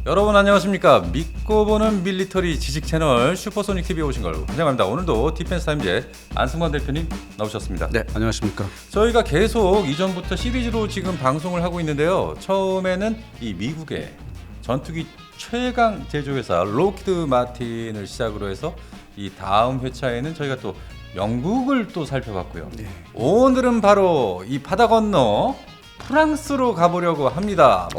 여러분 안녕하십니까? 믿고 보는 밀리터리 지식 채널 슈퍼소닉 TV에 오신 걸 환영합니다. 오늘도 디펜스 타임즈의 안승환 대표님 나오셨습니다. 네, 안녕하십니까? 저희가 계속 이전부터 시리즈로 지금 방송을 하고 있는데요. 처음에는 이 미국의 전투기 최강 제조회사 록히드 마틴을 시작으로 해서 이 다음 회차에는 저희가 또 영국을 또 살펴봤고요. 네. 오늘은 바로 이 바다 건너 프랑스로 가보려고 합니다.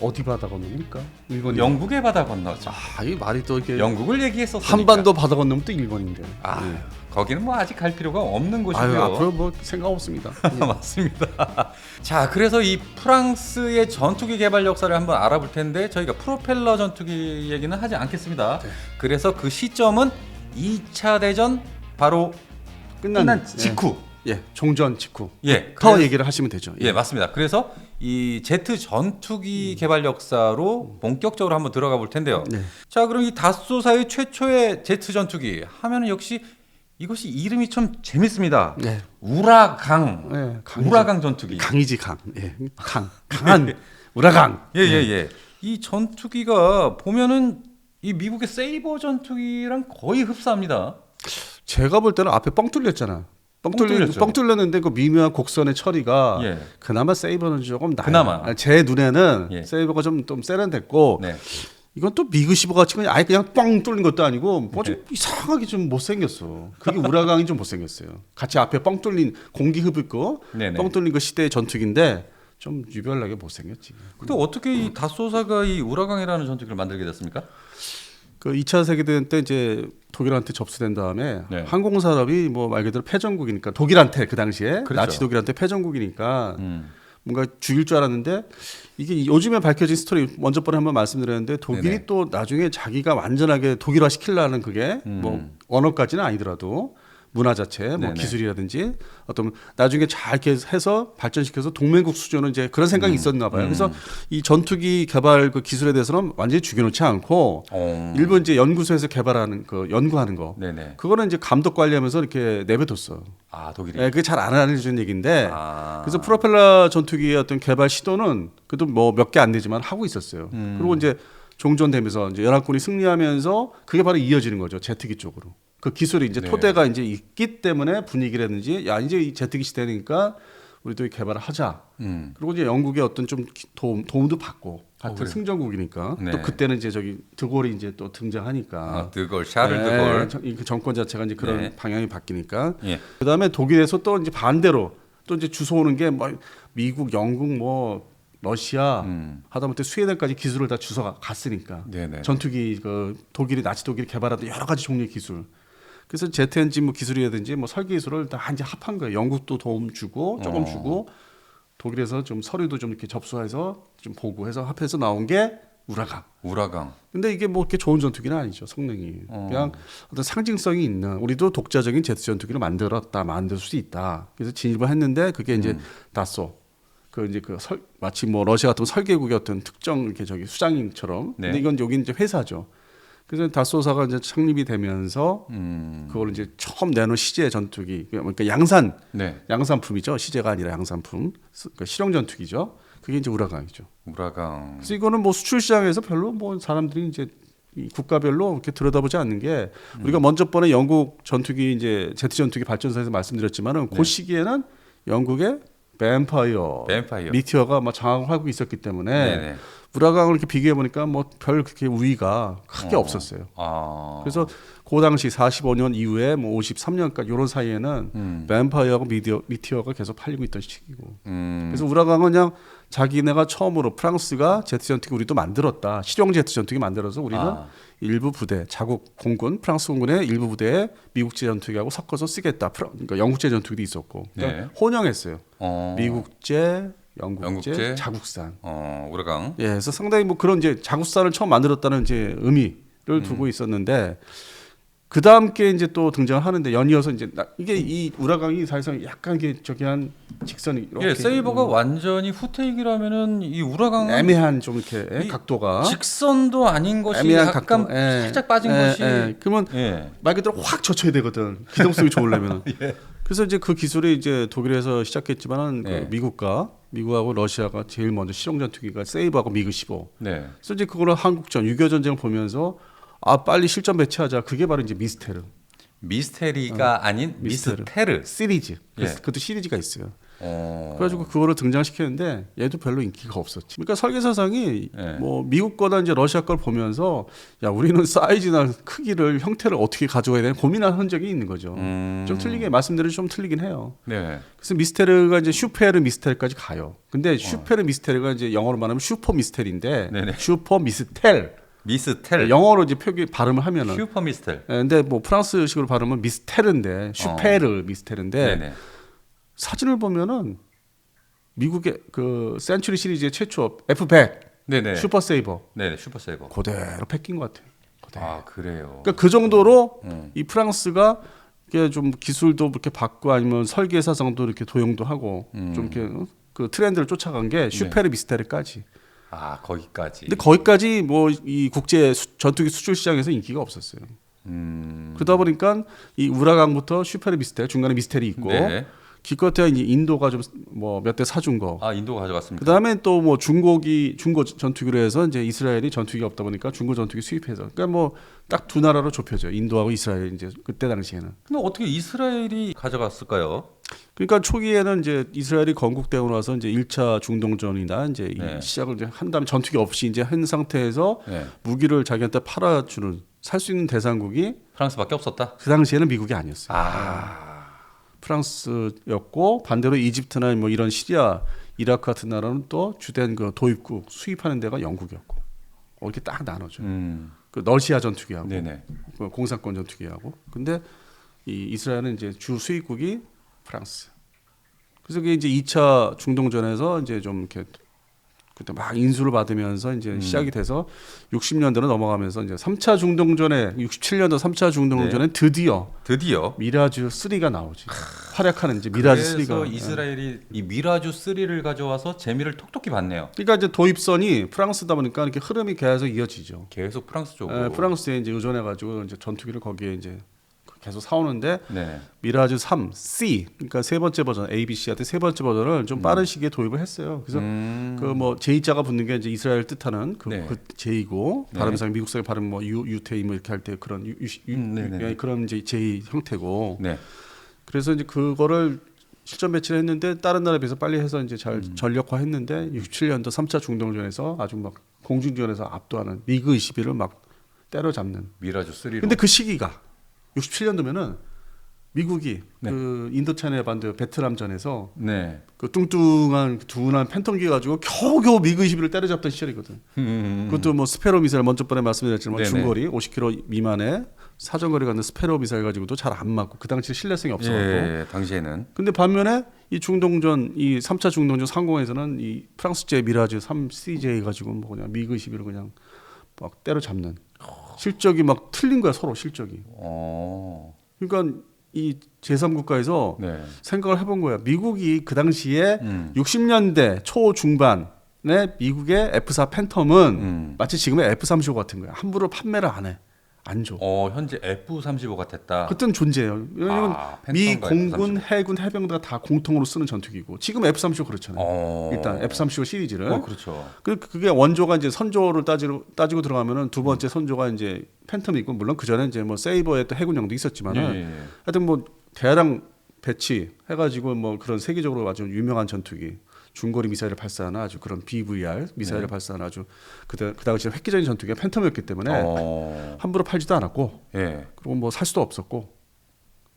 어디 바다 건너입니까? 일본. 영국의 바다 건너죠. 이 말이 또 이렇게 영국을 얘기했었으니까. 한반도 바다 건너면 또 일본인데. 네. 거기는 뭐 아직 갈 필요가 없는 곳이고요. 앞으로 뭐 생각 없습니다. 맞습니다. 자, 그래서 이 프랑스의 전투기 개발 역사를 한번 알아볼 텐데 저희가 프로펠러 전투기 얘기는 하지 않겠습니다. 네. 그래서 그 시점은 2차 대전 바로 끝난 직후. 종전 직후. 더 얘기를 하시면 되죠. 맞습니다. 그래서 이 제트 전투기 개발 역사로 본격적으로 한번 들어가 볼 텐데요. 네. 자, 그럼 이 다소사의 최초의 제트 전투기 하면은 역시 이것이 이름이 참 재밌습니다. 네. 우라강. 네, 우라강 전투기. 강이지 강. 강한 우라강. 이 전투기가 보면은 이 미국의 세이버 전투기랑 거의 흡사합니다. 제가 볼 때는 앞에 뻥 뚫렸잖아. 뻥 뚫렸는데 그 미묘한 곡선의 처리가 그나마 세이버는 조금 나아요. 그나마 제 눈에는 세이버가 좀 세련됐고 이건 또 미그15 같이 그냥 뻥 뚫린 것도 아니고 뭐 좀 이상하게 좀 못생겼어. 그게 우라강이 좀 못생겼어요. 같이 앞에 뻥 뚫린 공기 흡입고 뻥 뚫린 그 시대의 전투기인데 좀 유별나게 못생겼지. 근데 어떻게 이 다소사가 이 우라강이라는 전투기를 만들게 됐습니까? 그 2차 세계대전 때 이제 독일한테 접수된 다음에 항공산업이 뭐 말 그대로 패전국이니까 독일한테 그 당시에 나치 독일한테 패전국이니까 뭔가 죽일 줄 알았는데 이게 요즘에 밝혀진 스토리 먼저 번에 한번 말씀드렸는데 독일이 또 나중에 자기가 완전하게 독일화 시키려는 그게 뭐 언어까지는 아니더라도 문화 자체, 뭐 기술이라든지 어떤 나중에 잘 이렇게 해서 발전시켜서 동맹국 수준은 이제 그런 생각이 있었나 봐요. 그래서 이 전투기 개발 그 기술에 대해서는 완전히 죽여놓지 않고 일본 이제 연구소에서 개발하는 그 연구하는 거, 그거는 이제 감독 관리하면서 이렇게 내버렸어. 독일이. 그게 잘 안 알려진 얘기인데, 그래서 프로펠러 전투기의 어떤 개발 시도는 그래도 뭐 몇 개 안 되지만 하고 있었어요. 그리고 이제 종전되면서 이제 연합군이 승리하면서 그게 바로 이어지는 거죠, 제트기 쪽으로. 그 기술이 이제 토대가 이제 있기 때문에 분위기라든지 이제 이 제트기 시대니까 우리도 개발을 하자. 그리고 이제 영국의 어떤 좀 도움도 받고 같은 승전국이니까 또 그때는 이제 저기 드골이 이제 또 등장하니까 드골 샤를 드골 그 정권 자체가 이제 그런 방향이 바뀌니까 그다음에 독일에서 또 이제 반대로 또 이제 주워오는 게 뭐 미국, 영국 뭐 러시아 하다못해 스웨덴까지 기술을 다 주워 갔으니까 전투기 그 독일이 나치 독일이 개발하던 여러 가지 종류의 기술. 그래서 제트 엔진 뭐 기술이라든지 뭐 설계 기술을 다 이제 합한 거예요. 영국도 도움 주고 조금 주고 독일에서 좀 서류도 좀 이렇게 접수해서 좀 보고해서 합해서 나온 게 우라강. 근데 이게 뭐 이렇게 좋은 전투기는 아니죠. 성능이 그냥 어떤 상징성이 있는 우리도 독자적인 제트 전투기를 만들 수 있다. 그래서 진입을 했는데 그게 이제 다소. 마치 뭐 러시아 같은 설계국의 어떤 특정 이렇게 저기 수장님처럼. 근데 이건 여기 이제 회사죠. 그래서 다소사가 이제 창립이 되면서 그걸 이제 처음 내놓은 시제 전투기, 그러니까 양산품이죠. 시제가 아니라 양산품, 그러니까 실용 전투기죠. 그게 이제 우라강이죠. 그래서 이거는 뭐 수출 시장에서 별로 뭐 사람들이 이제 이 국가별로 이렇게 들여다보지 않는 게 우리가 먼저 번에 영국 전투기 이제 제트 전투기 발전소에서 말씀드렸지만은 그 시기에는 영국의 뱀파이어. 미티어가 막 장악을 하고 있었기 때문에 우라강을 이렇게 비교해 보니까 뭐 별 그렇게 우위가 크게 없었어요. 그래서 그 당시 45년 이후에 뭐 53년까지 이런 사이에는 뱀파이어하고 미티어가 계속 팔리고 있던 시기고. 그래서 우라강은 그냥 자기네가 처음으로 프랑스가 제트 전투기 우리도 만들었다. 실용 제트 전투기 만들어서 우리는 일부 부대, 자국 공군, 프랑스 공군의 일부 부대에 미국제 전투기하고 섞어서 쓰겠다. 그러니까 영국제 전투기도 있었고 그러니까 혼용했어요. 미국제, 영국제, 자국산. 우라강. 그래서 상당히 뭐 그런 이제 자국산을 처음 만들었다는 이제 의미를 두고 있었는데 그 다음 게 이제 또 등장을 하는데 연이어서 이제 이게 이 우라강이 사실상 약간 이게 저기 한 직선이 이렇게 세이버가 완전히 후퇴기라면은 이 우라강은 애매한 좀 이렇게 각도가 직선도 아닌 것이 약간 살짝 빠진 것이 그러면 말 그대로 확 젖혀야 되거든. 기동성이 좋으려면. 그래서 이제 그 기술이 이제 독일에서 시작했지만은 그 미국과 미국하고 러시아가 제일 먼저 실용 전투기가 세이브하고 미그 15. 네. 그래서 이제 그거를 한국전 6.25 전쟁 보면서 아 빨리 실전 배치하자. 그게 바로 이제 미스테르. 미스테리가 아닌 미스테르 시리즈. 그래서 그것도 시리즈가 있어요. 그래가지고 그거를 등장시켰는데 얘도 별로 인기가 없었지. 그러니까 설계사상이 뭐 미국 거나 이제 러시아 걸 보면서 야 우리는 사이즈나 크기를 형태를 어떻게 가져가야 되나 고민한 흔적이 있는 거죠. 좀 틀리게 말씀대로 좀 틀리긴 해요. 네. 그래서 미스테르가 이제 슈페르 미스테르까지 가요. 근데 슈페르 미스테르가 이제 영어로 말하면 슈퍼 미스테리인데 네네. 슈퍼 미스텔. 미스텔. 영어로 이제 표기 발음을 하면은 슈퍼 미스텔. 근데 뭐 프랑스식으로 발음은 미스테르인데 슈페르 미스테르인데 네네. 사진을 보면은 미국의 그 센츄리 시리즈의 최초 F100 네네. 슈퍼 세이버 네네. 슈퍼 세이버. 그대로 뺏긴 것 같아요. 그대로. 아 그래요. 그러니까 그 정도로 이 프랑스가 이게 좀 기술도 그렇게 받고 아니면 설계 사상도 이렇게 도용도 하고 좀 이렇게 그 트렌드를 쫓아간 게 슈페르 미스테르까지. 아 거기까지. 근데 거기까지 뭐 이 국제 전투기 수출 시장에서 인기가 없었어요. 그러다 보니까 이 우라강부터 슈페르 미스테르 중간에 미스테리 있고. 네. 기껏해야 이제 인도가 좀 뭐 몇 대 사준 거. 아 인도가 가져갔습니다. 그다음에 또 뭐 중고 전투기로 해서 이제 이스라엘이 전투기가 없다 보니까 중고 전투기 수입해서. 그러니까 뭐 딱 두 나라로 좁혀져. 인도하고 이스라엘 이제 그때 당시에는. 근데 어떻게 이스라엘이 가져갔을까요? 그러니까 초기에는 이제 이스라엘이 건국되고 나서 이제 1차 중동전이나 이제 이 시작을 이제 한 다음에 전투기 없이 이제 한 상태에서 무기를 자기한테 팔아주는 살 수 있는 대상국이 프랑스밖에 없었다. 그 당시에는 미국이 아니었어요. 아. 프랑스였고 반대로 이집트나 뭐 이런 시리아, 이라크 같은 나라는 또 주된 그 도입국 수입하는 데가 영국이었고 이렇게 딱 나눠줘요. 그 러시아 전투기하고 네네. 그 공산권 전투기하고. 근데 이 이스라엘은 이제 주 수입국이 프랑스. 그래서 그게 이제 2차 중동전에서 이제 좀 이렇게 그때 막 인수를 받으면서 이제 시작이 돼서 60년대로 넘어가면서 이제 3차 중동전에 67년도 3차 중동전에 드디어 미라주 3가 나오지. 활약하는 이제 미라주 3가. 그래서 이스라엘이 이 미라주 3를 가져와서 재미를 톡톡히 봤네요. 그러니까 이제 도입선이 프랑스다 보니까 이렇게 흐름이 계속 이어지죠. 계속 프랑스 쪽으로. 프랑스에 이제 의존해 가지고 이제 전투기를 거기에 이제 계속 사오는데 네. 미라주 3 C 그러니까 세 번째 버전 A, B, C한테 세 번째 버전을 좀 빠른 시기에 도입을 했어요. 그래서 그 뭐 J자가 붙는 게 이제 이스라엘 뜻하는 그 J이고 발음상 미국상의 발음 뭐 유태임 뭐 이렇게 할 때 그런 그런 이제 J 형태고. 네. 그래서 이제 그거를 실전 배치를 했는데 다른 나라에 비해서 빨리 해서 이제 잘 전력화했는데 67년도 3차 중동전에서 아주 막 공중전에서 압도하는 미그 21을 막 때려잡는. 미라주 3로. 근데 그 시기가 67년도면은 미국이 그 인도차이나 반도 베트남전에서 그 뚱뚱한 둔한 팬텀기 가지고 겨우겨우 미그 21을 때려잡던 시절이거든. 그것도 뭐 스페로 미사일 먼저 번에 말씀드렸지만 중거리 50km 미만의 사정거리 가는 스페로 미사일 가지고도 잘 안 맞고 그 당시 신뢰성이 없어가지고. 당시에는. 근데 반면에 이 중동전 이 3차 중동전 상공에서는 이 프랑스제 미라즈 3CJ 가지고 뭐 그냥 미그 21을 그냥 막 때려잡는. 실적이 막 틀린 거야 서로 실적이. 그러니까 이 제3국가에서 생각을 해본 거야. 미국이 그 당시에 60년대 초 중반에 미국의 F4 팬텀은 마치 지금의 F35 같은 거야. 함부로 판매를 안 해. 안 줘. 현재 F35가 됐다. 그때는 존재해요. 왜냐면 미 공군, F35. 해군, 해병대가 다 공통으로 쓰는 전투기고 지금 F35 그렇잖아요. 일단 F35 시리즈를. 그렇죠. 그게 원조가 이제 선조를 따지고 들어가면은 두 번째 선조가 이제 팬텀이고 물론 그 전에 이제 뭐 세이버의 또 해군형도 있었지만은 하여튼 뭐 대량 배치 해가지고 뭐 그런 세계적으로 아주 유명한 전투기. 중거리 미사일을 발사하는 아주 그런 BVR 미사일을 발사하는 아주 그 당시 획기적인 전투기가 팬텀이었기 때문에 함부로 팔지도 않았고 그리고 뭐 살 수도 없었고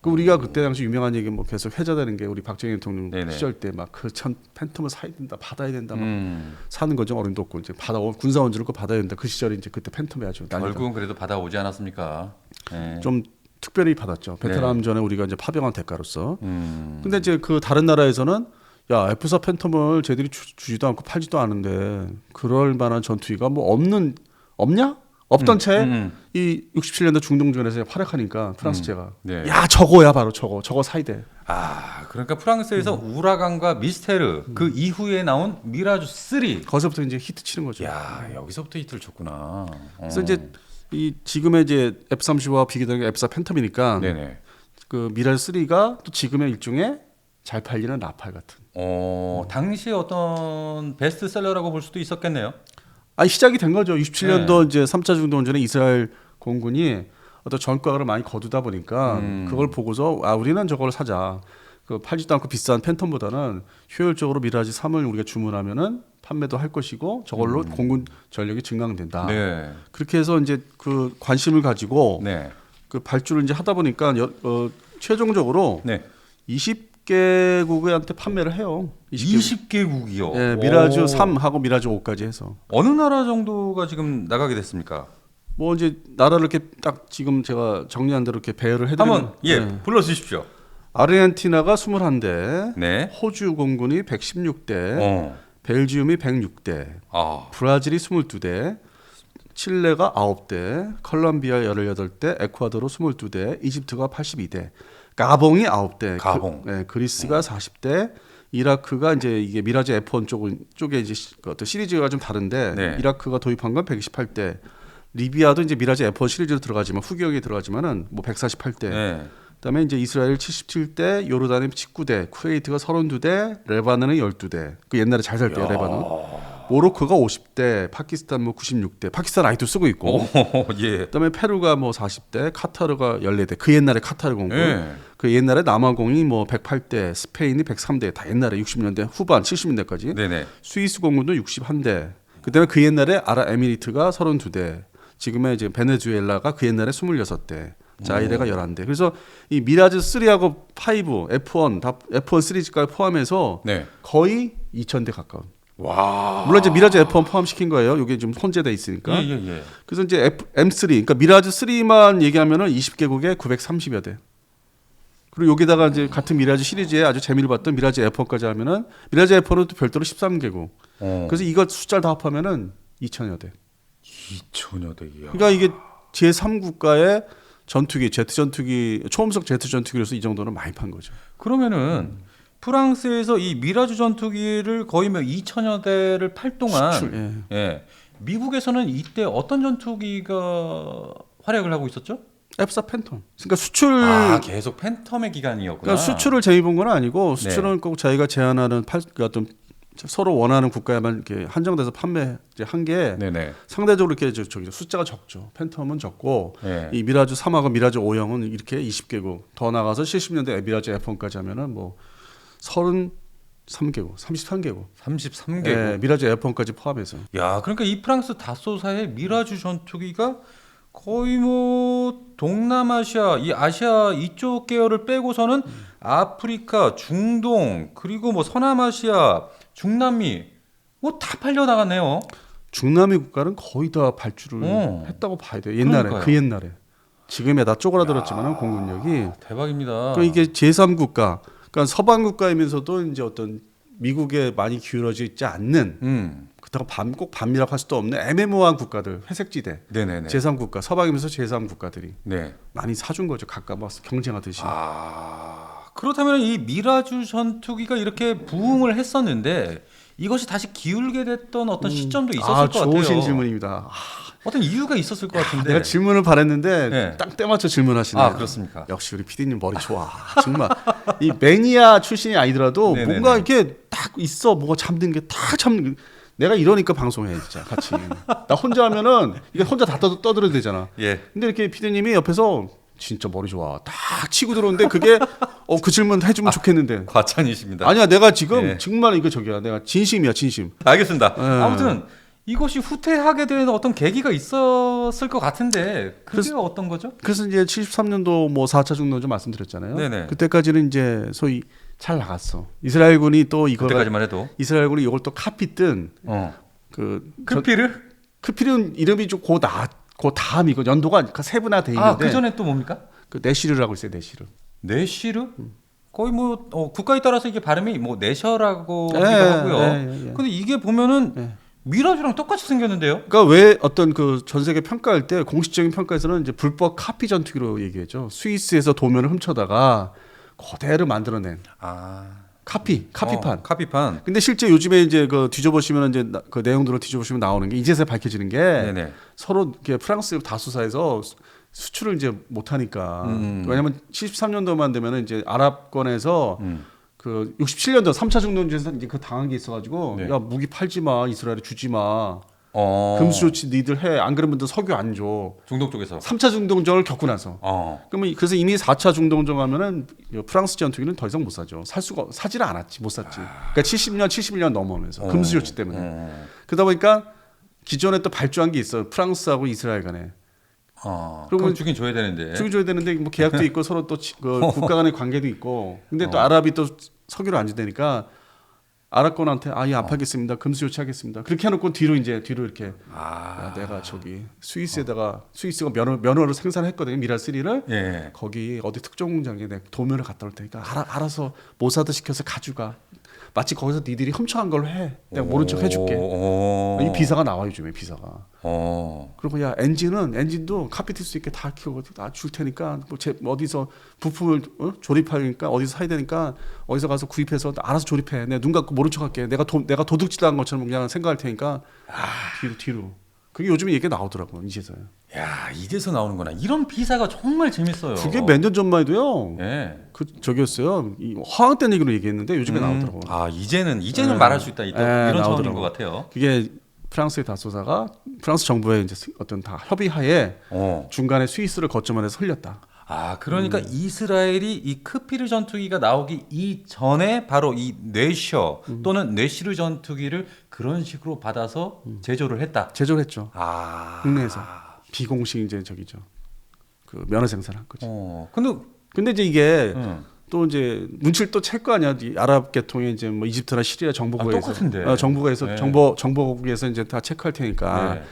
그 우리가 그때 당시 유명한 얘기 뭐 계속 회자되는 게 우리 박정희 대통령 시절 때 막 그 팬텀을 사야 된다 받아야 된다 막 사는 거죠. 어른도 없고 이제 군사 원조를 거 받아야 된다. 그 시절에 이제 그때 팬텀이 아주 결국은 그래도 받아오지 않았습니까? 좀 특별히 받았죠. 베트남전에 우리가 이제 파병한 대가로서. 근데 이제 그 다른 나라에서는 야 F4 팬텀을 쟤들이 주지도 않고 팔지도 않은데 그럴 만한 전투기가 뭐 없냐? 없던 채 이 67년도 중동전에서 활약하니까 프랑스제가 야 저거야 바로 저거 사야 돼. 그러니까 프랑스에서 우라강과 미스테르 그 이후에 나온 미라주 3 거기서부터 이제 히트 치는 거죠. 야 여기서부터 히트를 쳤구나. 그래서 이제 이 지금의 이제 F35와 비교되는 게 F4 팬텀이니까 그 미라주 3가 또 지금의 일종의 잘 팔리는 라팔 같은. 당시 어떤 베스트셀러라고 볼 수도 있었겠네요. 아니 시작이 된 거죠. 67년도 이제 3차 중동전에 이스라엘 공군이 어떤 전과를 많이 거두다 보니까 그걸 보고서 우리는 저걸 사자. 그 팔지도 않고 비싼 팬텀보다는 효율적으로 미라지 3을 우리가 주문하면은 판매도 할 것이고 저걸로 공군 전력이 증강된다. 네. 그렇게 해서 이제 그 관심을 가지고 네. 그 발주를 이제 하다 보니까 최종적으로 네. 20개국한테 판매를 해요. 20개국이요. 예, 미라주 3하고 미라주 5까지 해서. 어느 나라 정도가 지금 나가게 됐습니까? 뭐 이제 나라를 이렇게 딱 지금 제가 정리한 대로 이렇게 배열을 해드리면 한번 불러 주십시오. 아르헨티나가 21대, 네. 호주 공군이 116대, 벨지움이 106대, 브라질이 22대, 칠레가 9대, 콜롬비아 18대, 에콰도르 22대, 이집트가 82대, 가봉이 9대, 가봉. 그리스가 40대, 이라크가 이제 이게 미라지 F1 쪽에 이제 어떤 시리즈가 좀 다른데 네. 이라크가 도입한 건 128대, 리비아도 이제 미라지 F1 시리즈로 들어가지만 후기역에 들어가지만은 뭐 148대. 네. 그다음에 이제 이스라엘 77대, 요르단이 19대, 쿠웨이트가 32대, 레바논이 12대. 그 옛날에 잘 살 때요, 레바논. 모로코가 50대, 파키스탄 뭐 96대. 파키스탄 아직도 쓰고 있고. 예. 그다음에 페루가 뭐 40대, 카타르가 14대. 그 옛날에 카타르 공군. 예. 그 옛날에 남아공이 뭐 108대, 스페인이 103대. 다 옛날에 60년대 후반 70년대까지. 네네. 스위스 공군도 61대. 그다음에 그 옛날에 아랍에미리트가 32대. 지금의 이제 베네수엘라가 그 옛날에 26대. 자이레가 11대. 그래서 이 미라즈 3하고 5, F1 다 F1 시리즈까지 포함해서 네. 거의 2,000대 가까운. 와. 물론 이제 미라즈 F1 포함시킨 거예요. 이게 지금 혼재돼 있으니까. 예. 그래서 이제 M3, 그러니까 미라즈 3만 얘기하면은 20개국에 930여 대. 그리고 여기다가 이제 같은 미라즈 시리즈에 아주 재미를 봤던 미라즈 F1까지 하면은 미라즈 F1은 또 별도로 13개국. 그래서 이거 숫자를 다 합하면은 2,000여 대. 2,000여 대이야. 그러니까 이게 제3국가의 전투기, 제트 전투기, 초음속 제트 전투기로서 이 정도는 많이 판 거죠. 그러면은 프랑스에서 이 미라주 전투기를 거의 뭐 2,000여 대를 팔 동안 수출, 예. 미국에서는 이때 어떤 전투기가 활약을 하고 있었죠? F4 팬텀. 그러니까 수출 계속 팬텀의 기간이었구나. 그러니까 수출을 제의 본 건 아니고 수출은 꼭 자기가 제안하는 어떤 서로 원하는 국가에만 이렇게 한정돼서 판매 한 게 상대적으로 이렇게 숫자가 적죠. 팬텀은 적고 이 미라주 3하고 미라주 5형은 이렇게 20개국 더 나가서 70년대 미라주 F1까지 하면은 뭐 33개국, 33개국. 33개국. 예, 미라주 F1까지 포함해서. 야, 그러니까 이 프랑스 다소사의 미라주 전투기가 거의 뭐 동남아시아, 이 아시아 이쪽 계열을 빼고서는 아프리카, 중동, 그리고 뭐 서남아시아, 중남미 뭐 다 팔려 나갔네요. 중남미 국가는 거의 다 발주를 했다고 봐야 돼요. 옛날에 그러니까요. 그 옛날에. 지금에 다 쪼그라들었지만은 공군력이. 대박입니다. 그러니까 이게 제3 국가, 그러니까 서방 국가이면서도 이제 어떤 미국에 많이 기울어져 있지 않는 그렇다고 꼭 반미라고 할 수도 없는 애매모호한 국가들, 회색지대. 네네네. 제3 국가, 서방이면서 제3 국가들이 네. 많이 사준 거죠. 각각 막 경쟁하듯이. 그렇다면 이 미라주 전투기가 이렇게 부흥을 했었는데 이것이 다시 기울게 됐던 어떤 시점도 있었을 것 같아요. 좋으신 질문입니다. 어떤 이유가 있었을 것 같은데. 내가 질문을 바랬는데 딱 때맞춰 질문하시네요. 그렇습니까? 역시 우리 PD님 머리 좋아. 정말 이 매니아 출신이 아니더라도 네네네. 뭔가 이렇게 딱 있어. 뭐가 잡는 게 딱 잡는. 내가 이러니까 방송해 진짜 같이. 나 혼자 하면은 이게 혼자 다 떠들어야 되잖아. 예. 근데 이렇게 PD님이 옆에서 진짜 머리 좋아. 딱 치고 들어오는데 그게 그 질문 해주면 좋겠는데. 과찬이십니다. 아니야 내가 지금 정말 이거 저기야. 내가 진심이야 진심. 알겠습니다. 아무튼 이것이 후퇴하게 된 어떤 계기가 있었을 것 같은데 그게 어떤 거죠? 그래서 이제 73년도 뭐 4차 중동전 말씀드렸잖아요. 네네. 그때까지는 이제 소위 잘 나갔어. 이스라엘군이 또 이거 그때까지만 해도 이스라엘군이 이걸 또 카피 뜬 크피르는 이름이 좀 고 다음이고 연도가 세분화돼 있는데 그 전에 또 뭡니까? 그 네시르라고 있어요. 네시르? 거의 뭐 국가에 따라서 이게 발음이 뭐 네셔라고 하기도 하고요. 근데 이게 보면은 미라주랑 똑같이 생겼는데요. 그러니까 왜 어떤 그 전 세계 평가할 때 공식적인 평가에서는 이제 불법 카피 전투기로 얘기했죠. 스위스에서 도면을 훔쳐다가 그대로 만들어낸 카피판. 카피판. 근데 실제 요즘에 이제 그 뒤져보시면 이제 그 내용들을 뒤져보시면 나오는 게 이제서 밝혀지는 게 서로 이렇게 프랑스 다수사에서 수출을 이제 못 하니까 왜냐면 73년도만 되면은 이제 아랍권에서 그 67년도 3차 중동전에서 이제 그 당한 게 있어가지고 네. 야 무기 팔지 마 이스라엘에 주지 마 금수 어. 조치 니들 해 안 그러면 너 석유 안 줘. 중동 쪽에서. 3차 중동전을 겪고 나서. 그러면 그래서 이미 4차 중동전 가면은 프랑스 전투기는 더 이상 못 사죠. 사지를 않았지 못 샀지. 그러니까 70년 71년 넘어오면서 금수 조치 때문에. 그러다 보니까 기존에 또 발주한 게 있어요. 프랑스하고 이스라엘 간에. 그럼 주긴 줘야 되는데. 주긴 줘야 되는데 뭐 계약도 있고 서로 또 그 국가 간의 관계도 있고. 근데 또 아랍이 또 석유를 안 준다니까 아랍권한테 예, 안 팔겠습니다. 금수 요치하겠습니다. 그렇게 해놓고 뒤로 이렇게 야, 내가 저기 스위스가 면허를 생산했거든요. 미랄 3를 예. 거기 어디 특정 공장에 내 도면을 갖다 올 테니까 알아서 모사드 시켜서 가져가. 마치 거기서 니들이 훔쳐간 걸로 해. 내가 모른 척 해줄게. 이 비사가 나와 요즘에 비사가. 그리고 야 엔진도 카피트 수 있게 다 키워 줄 테니까 뭐 어디서 부품을 조립하니까 어디서 사야 되니까 어디서 가서 구입해서 알아서 조립해. 내가 눈 감고 모른 척할게. 내가 도둑질한 것처럼 그냥 생각할 테니까 뒤로. 그게 요즘에 얘기가 나오더라고요 이제서요. 야 이제서 나오는구나. 이런 비사가 정말 재밌어요. 그게 몇 년 전만 해도요. 예. 그 저기였어요. 이 화학 때 얘기로 얘기했는데 요즘에 나오더라고. 이제는 말할 수 있다. 이런 차원인 나오더라고. 것 같아요. 그게 프랑스의 다소사가 프랑스 정부의 이제 어떤 다 협의하에 중간에 스위스를 거점을 해서 흘렸다. 그러니까 이스라엘이 이 크피르 전투기가 나오기 이전에 바로 이 뇌셔 또는 뇌시르 전투기를 그런 식으로 받아서 제조를 했다. 제조를 했죠. 국내에서 비공식 이제 저기죠. 그 면허 생산한 거지. 근데 이제 이게 또 이제 눈치를 또 챌 거 아니야. 이 아랍 계통의 이제 뭐 이집트나 시리아 정보국에서 똑같은데. 정부에서 네. 정보국에서 이제 다 체크할 테니까. 네.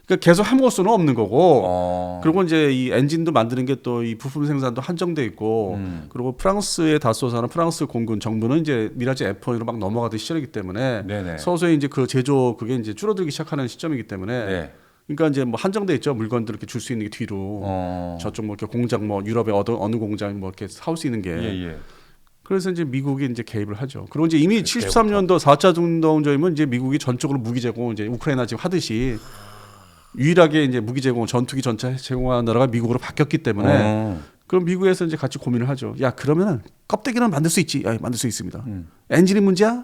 그러니까 계속 해먹을 수는 없는 거고. 그리고 이제 이 엔진도 만드는 게 또 이 부품 생산도 한정돼 있고. 그리고 프랑스의 다소사는 프랑스 공군 정부는 이제 미라지 F1으로 막 넘어가던 시절이기 때문에 네네. 서서히 이제 그 제조 그게 이제 줄어들기 시작하는 시점이기 때문에. 네. 그러니까 이제 뭐 한정돼 있죠. 물건들 이렇게 줄 수 있는 게 뒤로. 저쪽 뭐 이렇게 공장 뭐 유럽의 어느 공장 뭐 이렇게 사올 수 있는 게. 예. 그래서 이제 미국이 이제 개입을 하죠. 그리고 이제 이미 73년도 4차 중동전이면 이제 미국이 전적으로 무기 제공 이제 우크라이나 지금 하듯이 유일하게 이제 무기 제공 전투기 전차 제공하는 나라가 미국으로 바뀌었기 때문에 그럼 미국에서 이제 같이 고민을 하죠. 야 그러면은 껍데기는 만들 수 있지. 만들 수 있습니다. 엔진이 문제야?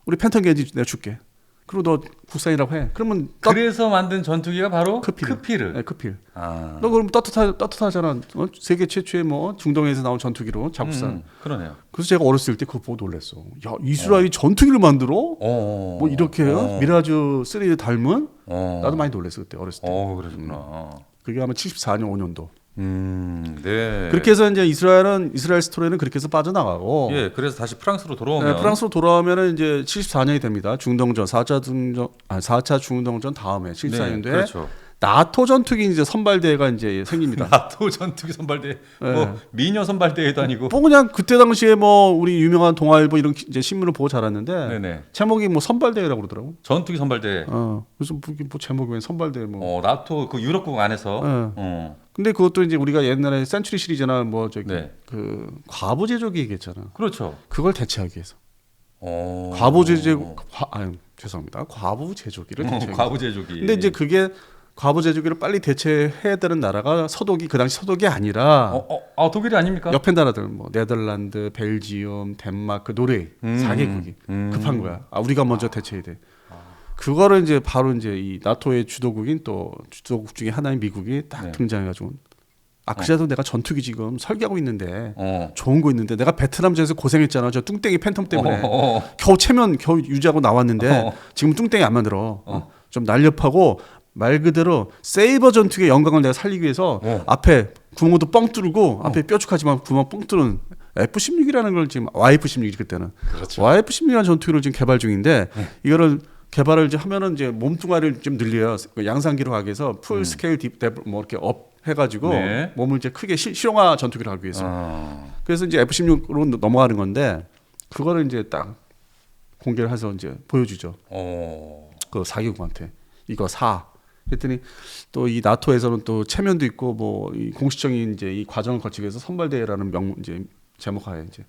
우리 펜턴 엔진 내가 줄게. 그리고 너 국산이라고 해. 그러면 그래서 만든 전투기가 바로 크피르. 크피르. 크피르. 너 그럼 따뜻하잖아. 세계 최초의 뭐 중동에서 나온 전투기로 자국산. 그러네요. 그래서 제가 어렸을 때 그거 보고 놀랐어. 야 이스라엘이 전투기를 만들어? 뭐 이렇게 해요? 미라즈 3 닮은? 나도 많이 놀랐어 그때 어렸을 때. 그러셨구나. 그게 아마 74년 5년도. 네. 그렇게 해서 이제 이스라엘 스토리는 그렇게 해서 빠져나가고. 예, 그래서 다시 프랑스로 돌아오면. 네, 프랑스로 돌아오면은 이제 74년이 됩니다. 중동전 4차 중동전 다음에 74년도에 그렇죠. 나토 전투기 이제 선발대회가 이제 생깁니다. 나토 전투기 선발대, 뭐 미녀 선발대회도 아니고. 뭐 그냥 그때 당시에 뭐 우리 유명한 동아일보 이런 이제 신문을 보고 자랐는데 네네. 제목이 뭐 선발대회라고 그러더라고. 전투기 선발대회. 그래서 뭐 제목이 왜 선발대회 뭐. 나토 그 유럽국 안에서. 근데 그것도 이제 우리가 옛날에 센츄리 시리즈나 뭐 저기 네. 그 과부 제조기 얘기했잖아. 그렇죠. 그걸 대체하기 위해서. 죄송합니다. 과부 제조기를 대체하기 위해서. 과부 제조기. 근데 이제 그게 과부 제조기를 빨리 대체해야 되는 나라가 서독이 그 당시 서독이 아니라 독일이 아닙니까? 옆에 나라들 뭐 네덜란드, 벨지움, 덴마크, 노르웨이 4개국이 급한 거야. 우리가 먼저 대체해야 돼. 그거를 이제 바로 이제 이 나토의 주도국인 또 주도국 중에 하나인 미국이 딱 등장해가지고 그래도 내가 전투기 지금 설계하고 있는데 좋은 거 있는데 내가 베트남전에서 고생했잖아. 저 뚱땡이 팬텀 때문에 겨우 유지하고 나왔는데 지금 뚱땡이 안 만들어. 좀 날렵하고 말 그대로 세이버 전투기의 영광을 내가 살리기 위해서 앞에 구멍도 뻥 뚫고 앞에 뾰족하지만 구멍 뻥 뚫은 F-16이라는 걸 지금 YF-16이 그때는 그렇죠. YF-16이라는 전투기를 지금 개발 중인데 이거를 개발을 이제 하면은 이제 몸뚱아리를 좀 늘려요. 양산기로 가기 위해서 풀 스케일 뭐 이렇게 업 해가지고 몸을 이제 크게 실용화 전투기를 하기 위해서. 그래서 이제 F-16으로 넘어가는 건데 그거를 이제 딱 공개를 해서 이제 보여주죠. 그 4개국한테 이거 사. 그랬더니 또 이 나토에서는 또 체면도 있고 뭐 이 공식적인 이제 이 과정을 거치기 위해서 선발대회라는 이제 제목하에 이제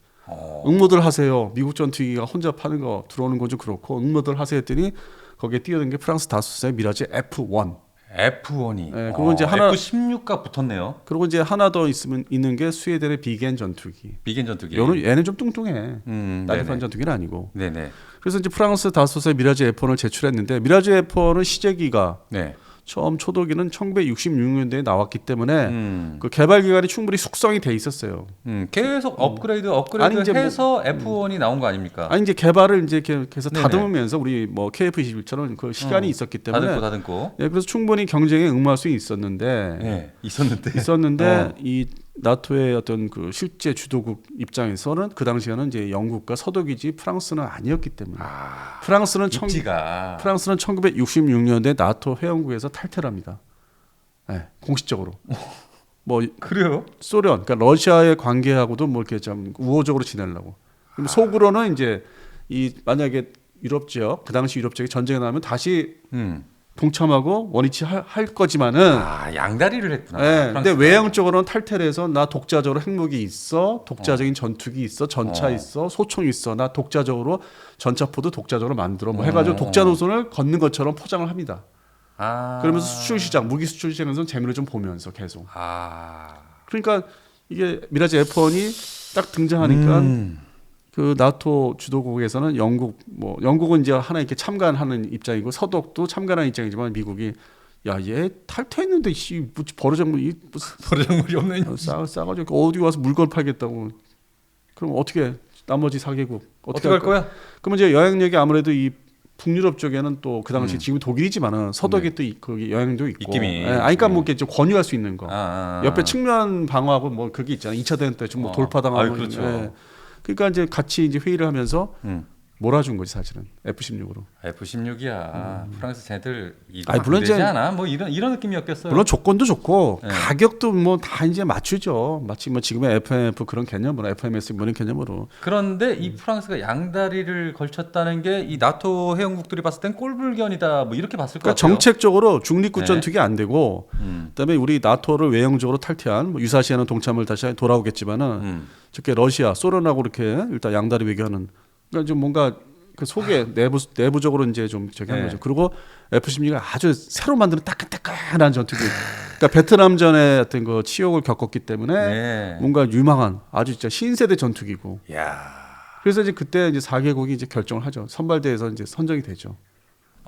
응모들 하세요. 미국 전투기가 혼자 파는 거 들어오는 건 좀 그렇고 응모들 하세요 했더니 거기에 뛰어든 게 프랑스 다수사의 미라지 F1. F1이. 네, 그리고 이제 하나 F16가 붙었네요. 그리고 이제 하나 더 있는 게 스웨덴의 비겐 전투기. 비겐 전투기. 얘는 좀 뚱뚱해. 날렵한 전투기는 아니고. 네네. 그래서 이제 프랑스 다소스의 미라지 F1을 제출했는데 미라지 F1은 시제기가 네. 처음 초도기는 1966년대에 나왔기 때문에 그 개발 기간이 충분히 숙성이 돼 있었어요. 계속 업그레이드 아니, 이제 해서 F1이 나온 거 아닙니까? 아니 이제 개발을 이제 계속 네네. 다듬으면서 우리 뭐 KF21처럼 그 시간이 있었기 때문에 다듬고. 예, 그래서 충분히 경쟁에 응할 수 있었는데 네, 있었는데 이 나토의 어떤 그 실제 주도국 입장에서는 그 당시에는 이제 영국과 서독이지 프랑스는 아니었기 때문에 프랑스는 1966년대 나토 회원국에서 탈퇴를 합니다. 네, 공식적으로. 뭐 그래요? 소련, 그러니까 러시아의 관계하고도 뭐 이렇게 좀 우호적으로 지내려고. 그럼 속으로는 이제 이 만약에 유럽 지역, 그 당시 유럽 지역이 전쟁이 나면 다시 동참하고 원위치 할 거지만은 양다리를 했구나. 네, 근데 외형적으로는 탈퇴를 해서 나 독자적으로 핵무기 있어, 독자적인 전투기 있어, 전차 있어, 소총 있어, 나 독자적으로 전차포도 독자적으로 만들어 뭐 해가지고 독자 노선을 걷는 것처럼 포장을 합니다. 그러면서 수출 시장, 무기 수출 시장에서 재미를 좀 보면서 계속. 그러니까 이게 미라지 F1이 딱 등장하니까 그 나토 주도국에서는 영국은 이제 하나 이렇게 참관하는 입장이고 서독도 참관하는 입장이지만 미국이 야, 얘 탈퇴했는데 뭐 버르장물이 버르장물이 없네. 싸가지고 어디 와서 물건 팔겠다고. 그럼 어떻게 나머지 4개국 어떻게 할 거야? 그러면 이제 영향력이 아무래도 이 북유럽 쪽에는 또 그 당시 지금 독일이지만은 서독에 또 거기 영향도 있고. 입김이. 그러니까 뭐 이렇게 좀 권유할 수 있는 거. 옆에 측면 방어하고 뭐 그게 있잖아요. 2차 대전 때 좀 뭐 돌파당하고. 그렇죠. 그러니까 이제 같이 이제 회의를 하면서 몰아준 거지 사실은 F16으로. F16이야. 프랑스 쟤들 이거 물론 되지 이제 않아? 뭐 이런 느낌이었겠어요. 물론 조건도 좋고 네. 가격도 뭐 다 이제 맞추죠. 마치 뭐 지금의 FMF 그런 개념으로 FMS 뭐 이런 개념으로. 그런데 이 프랑스가 양다리를 걸쳤다는 게 이 나토 회원국들이 봤을 땐 꼴불견이다. 뭐 이렇게 봤을 것 그러니까 같아요. 정책적으로 중립국 네. 전투기 안 되고 그다음에 우리 나토를 외형적으로 탈퇴한 뭐 유사시에는 동참을 다시 돌아오겠지만은 저게 러시아, 소련하고 이렇게 일단 양다리 외교하는 그러니까 좀 뭔가 그 속에 내부적으로 이제 좀 저기 한 거죠. 그리고 F-16이 아주 새로 만드는 따끈따끈한 전투기. 그러니까 베트남전의 어떤 그 치욕을 겪었기 때문에 뭔가 유망한 아주 진짜 신세대 전투기고. 그래서 이제 그때 이제 4개국이 이제 결정을 하죠. 선발대에서 이제 선정이 되죠.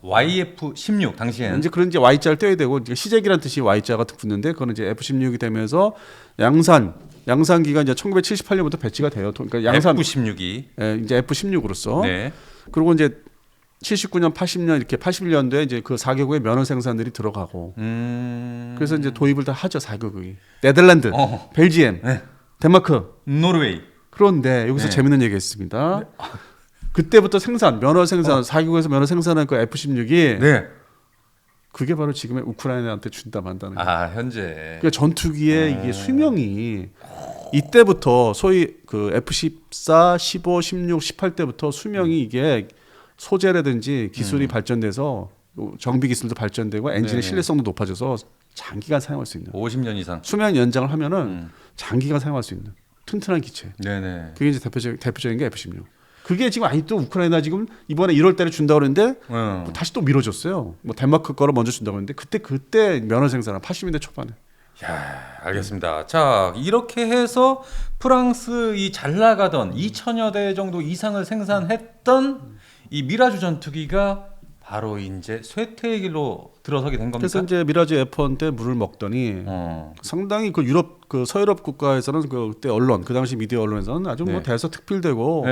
YF-16 당시에는 이제 그런 이제 Y자를 떼야 되고 이제 시제기란 뜻이 Y자가 붙는데 그거는 이제 F-16이 되면서 양산기가 이제 1978년부터 배치가 돼요. 그러니까 F-16이 이제 F-16으로서. 네. 그리고 이제 79년, 80년 이렇게 81년도에 이제 그 4개국의 면허 생산들이 들어가고. 그래서 이제 도입을 다 하죠, 4개국이. 네덜란드, 벨지엠, 덴마크, 노르웨이. 그런데 여기서 재밌는 얘기가 있습니다. 그때부터 면허 생산, 4개국에서 면허 생산한 그 F-16이 그게 바로 지금의 우크라이나한테 준다 만다는 거예요. 현재. 그러니까 전투기의 이게 수명이 이때부터 소위 그 F-14, 15, 16, 18 때부터 수명이 이게 소재라든지 기술이 발전돼서 정비 기술도 발전되고 엔진의 신뢰성도 높아져서 장기간 사용할 수 있는 50년 이상 수명 연장을 하면은 장기간 사용할 수 있는 튼튼한 기체. 그게 이제 대표적인 게 F-16. 그게 지금 아직도 우크라이나 지금 이번에 1월달에 준다고 그랬는데 다시 또 미뤄졌어요. 뭐 덴마크 거를 먼저 준다고 했는데 그때 면허 생산은 80년대 초반에. 알겠습니다. 자, 이렇게 해서 프랑스 이 잘 나가던 2천여 대 정도 이상을 생산했던 이 미라주 전투기가 바로 이제 쇠퇴의 길로 들어서게 된 겁니까? 그래서 이제 미라지 F1 때 물을 먹더니 상당히 그 유럽 그 서유럽 국가에서는 그때 언론 그 당시 미디어 언론에서는 아주 뭐 대서특필되고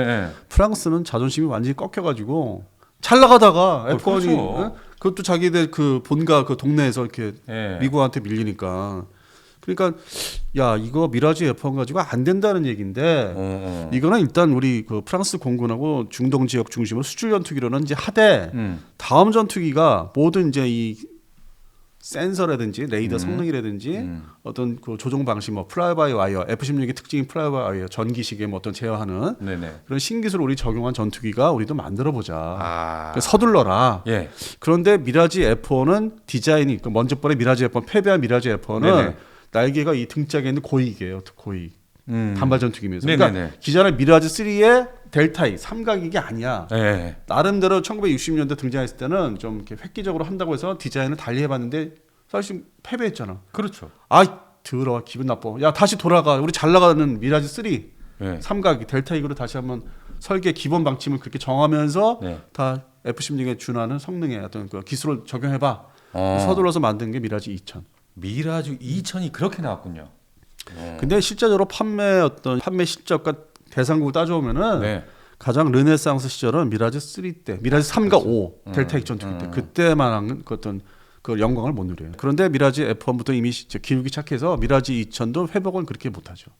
프랑스는 자존심이 완전히 꺾여가지고 잘 나가다가 F1이 그렇죠. 그것도 자기들 그 본가 그 동네에서 이렇게 미국한테 밀리니까 그러니까 야 이거 미라지 F1 가지고 안 된다는 얘기인데 이거는 일단 우리 그 프랑스 공군하고 중동 지역 중심으로 수출 전투기로는 이제 하되 다음 전투기가 모든 이제 이 센서라든지 레이더 성능이라든지 어떤 그 조종 방식 뭐 플라이 바이 와이어 F-16의 특징인 플라이 바이 와이어 전기식의 뭐 어떤 제어하는 그런 신기술을 우리 적용한 전투기가 우리도 만들어 보자. 서둘러라. 그런데 미라지 F1은 디자인이 먼저 번에 미라지 F1 패배한 미라지 F1은 날개가 이 등짝에 있는 고익이에요. 고익. 단발 전투기면서. 그러니까 기존의 미라지 3의 델타이 삼각이게 아니야. 나름대로 1960년대 등장했을 때는 좀 이렇게 획기적으로 한다고 해서 디자인을 달리 해봤는데 사실 패배했잖아. 그렇죠. 더러워 기분 나빠. 야 다시 돌아가. 우리 잘 나가는 미라지 3 네. 삼각이 델타 이그로 다시 한번 설계 기본 방침을 그렇게 정하면서 네. 다 F16에 준하는 성능의 어떤 그 기술을 적용해봐. 서둘러서 만든 게 미라지 2000. 미라주 2000이 그렇게 나왔군요. 근데 실제적으로 판매 실적과 대상국을 따져보면은 네. 가장 르네상스 시절은 미라지 3 때, 미라지 3과 5 델타 액션2 때 그때만한 어떤 그 영광을 못 누려요. 그런데 미라지 F1부터 이미 기울기 시작해서 미라지 2000도 회복은 그렇게 못하죠.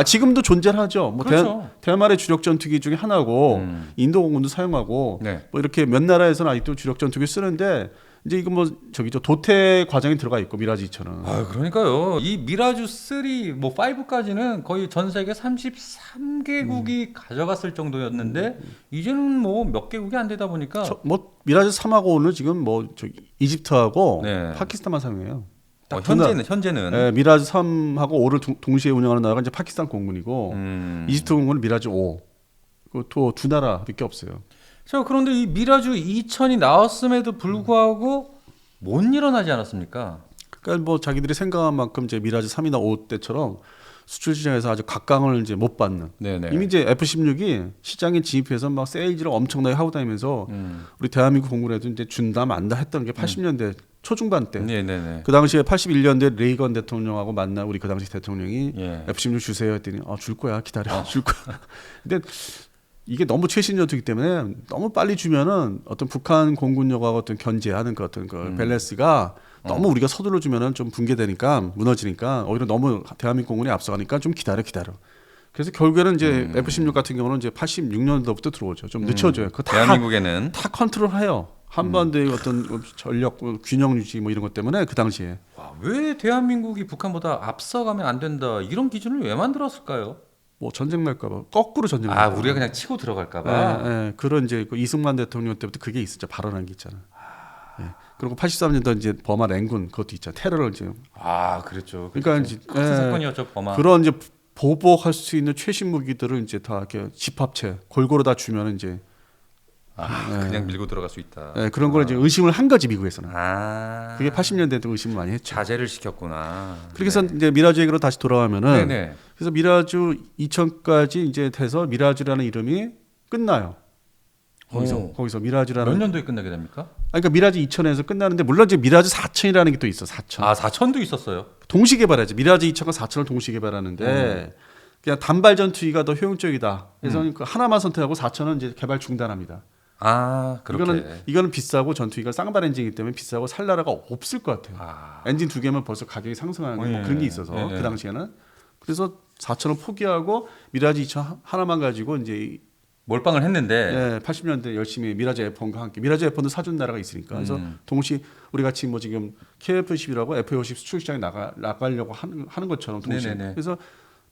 지금도 존재하죠. 뭐 그렇죠. 대만의 주력 전투기 중에 하나고 인도 공군도 사용하고 네. 뭐 이렇게 몇 나라에서는 아직도 주력 전투기 쓰는데 이제 이거 뭐 저기죠 도태 과정이 들어가 있고 미라지 2000은. 그러니까요. 이 미라주 3, 뭐 5까지는 거의 전 세계 33개국이 가져갔을 정도였는데 이제는 뭐 몇 개국이 안 되다 보니까 뭐 미라지 3하고 5는 지금 뭐 저기 이집트하고 네. 파키스탄만 사용해요. 현재는 네, 미라지 3하고 5를 동시에 운영하는 나라가 이제 파키스탄 공군이고 이집트 공군은 미라지 5. 또 두 나라밖에 없어요. 그런데 이 미라주 2000이 나왔음에도 불구하고 못 일어나지 않았습니까? 그러니까 뭐 자기들이 생각한 만큼 이제 미라지 3이나 5 때처럼 수출 시장에서 아주 각광을 이제 못 받는. 네네. 이미 이제 F16이 시장에 진입해서 막 세일즈를 엄청나게 하고 다니면서 우리 대한민국 공군에도 이제 준다 만다 했던 게 80년대 초중반 때. 네네네. 그 당시에 81년대 레이건 대통령하고 만나 우리 그 당시 대통령이 예. F16 주세요 했더니 줄 거야 기다려 줄 거야. 근데 이게 너무 최신 전투기 때문에 너무 빨리 주면은 어떤 북한 공군력하고 어떤 견제하는 그 어떤 그 밸런스가 너무 우리가 서둘러 주면은 좀 붕괴되니까 무너지니까 오히려 너무 대한민국 공군이 앞서가니까 좀 기다려. 그래서 결국에는 이제 F16 같은 경우는 이제 86년도부터 들어오죠. 좀 늦춰져요. 그거 대한민국에는 다 컨트롤해요. 한반도의 어떤 전력 균형 유지 뭐 이런 것 때문에 그 당시에. 왜 대한민국이 북한보다 앞서가면 안 된다 이런 기준을 왜 만들었을까요? 뭐 전쟁 날까봐 거꾸로 전쟁. 우리가 그냥 치고 들어갈까봐. 네. 그런 이제 그 이승만 대통령 때부터 그게 있었죠. 발언한 게 있잖아. 네. 그리고 83년도 이제 버마 랭군 그것도 있잖아. 테러를 이제. 그랬죠. 그러니까 이제 큰 사건이었죠 버마. 그런 이제 보복할 수 있는 최신 무기들을 이제 다 이렇게 집합체 골고루 다 주면 이제. 그냥 밀고 들어갈 수 있다. 네, 그런 걸 이제 의심을 한 거지 미국에서는. 그게 80년대도 의심을 많이 했죠. 자제를 시켰구나. 그래서 이제 미라주 얘기로 다시 돌아가면은. 네네. 그래서 미라주 2000까지 이제 돼서 미라주라는 이름이 끝나요. 거기서 미라주라는. 몇 년도에 끝나게 됩니까? 그러니까 미라지 2000에서 끝나는데 물론 이제 미라지 4000이라는 게 또 있어. 4000. 4000도 있었어요. 동시 개발하지. 미라지 2000과 4000을 동시 개발하는데 그냥 단발 전투기가 더 효용적이다. 그래서 그 하나만 선택하고 4000은 이제 개발 중단합니다. 그렇게. 이거는 비싸고 전투기가 쌍발 엔진이기 때문에 비싸고 살 나라가 없을 것 같아요. 엔진 두 개면 벌써 가격이 상승하는 뭐 그런 게 있어서 그 당시에는. 그래서 4000을 포기하고 미라지 2000 하나만 가지고 이제 몰빵을 했는데 80년대 열심히 미라지 F1과 함께 미라지 F1도 사준 나라가 있으니까 그래서 동시 우리 같이 뭐 지금 KF10이라고 F50 수출 시장에 나가려고 하는 것처럼 동시에. 네네네. 그래서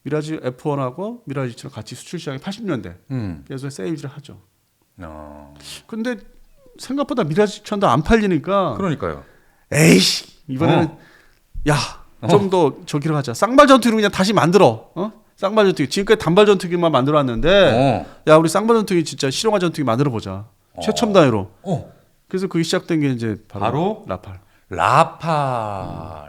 미라지 F1하고 미라지 2000을 같이 수출 시장에 80년대 그래서 세일즈를 하죠. 근데 생각보다 미라지 2000도 안 팔리니까 그러니까요. 에이씨 이번에는 좀 더 저기로 하자. 쌍발 전투기를 그냥 다시 만들어. 쌍발 전투기. 지금까지 단발 전투기만 만들어 왔는데 우리 쌍발 전투기 진짜 실용화 전투기 만들어 보자. 최첨 단위로. 그래서 그게 시작된 게 이제 바로 라팔.